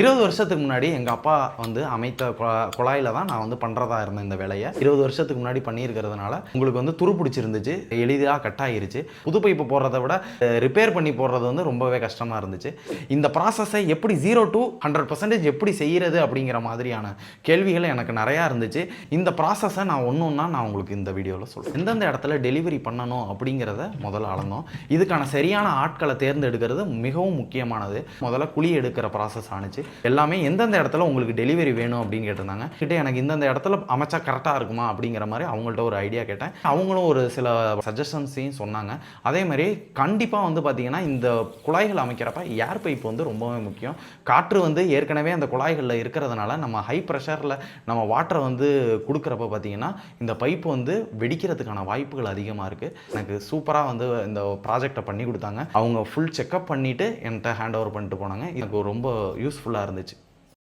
20 வருஷத்துக்கு முன்னாடி எங்கள் அப்பா வந்து அமைத்த குழாயில் தான் நான் வந்து பண்ணுறதா இருந்தேன் இந்த வேலையை. 20 வருஷத்துக்கு முன்னாடி பண்ணியிருக்கிறதுனால உங்களுக்கு வந்து துரு பிடிச்சிருந்துச்சு, எளிதாக கட் ஆகிருச்சு. புது பைப்பு போடுறத விட ரிப்பேர் பண்ணி போடுறது வந்து ரொம்பவே கஷ்டமாக இருந்துச்சு. இந்த ப்ராசஸை எப்படி 0 to 100% எப்படி செய்கிறது அப்படிங்கிற மாதிரியான கேள்விகள் எனக்கு நிறையா இருந்துச்சு. இந்த ப்ராசஸை நான் ஒன்றா நான் உங்களுக்கு இந்த வீடியோவில் சொல்கிறேன். எந்தெந்த இடத்துல டெலிவரி பண்ணணும் அப்படிங்கிறத முதல்ல அளந்தோம். இதுக்கான சரியான ஆட்களை தேர்ந்தெடுக்கிறது மிகவும் முக்கியமானது. முதல்ல குழி எடுக்கிற ப்ராசஸ் ஆணுச்சு. எல்லாமே எந்தெந்த இடத்துல உங்களுக்கு டெலிவரி வேணும் அப்படின்னு கேட்டிருந்தாங்க. கிட்ட எனக்கு இந்தந்த இடத்துல அமைச்சா கரெக்டாக இருக்குமா அப்படிங்கிற மாதிரி அவங்கள்ட்ட ஒரு ஐடியா கேட்டேன். அவங்களும் ஒரு சில சஜஷன்ஸையும் சொன்னாங்க. அதே மாதிரி கண்டிப்பாக வந்து பார்த்தீங்கன்னா இந்த குழாய்கள் அமைக்கிறப்ப ஏர் பைப் வந்து ரொம்பவே முக்கியம். காற்று வந்து ஏற்கனவே அந்த குழாய்களில் இருக்கிறதுனால நம்ம ஹை ப்ரெஷரில் நம்ம வாட்டரை வந்து கொடுக்குறப்ப பார்த்தீங்கன்னா இந்த பைப்பு வந்து வெடிக்கிறதுக்கான வாய்ப்புகள் அதிகமாக இருக்குது. எனக்கு சூப்பராக வந்து இந்த ப்ராஜெக்டை பண்ணி கொடுத்தாங்க. அவங்க ஃபுல் செக்அப் பண்ணிவிட்டு என்கிட்ட ஹேண்ட் ஓவர் பண்ணிட்டு போனாங்க. எனக்கு ரொம்ப யூஸ்ஃபுல்லாக இருந்துச்சு.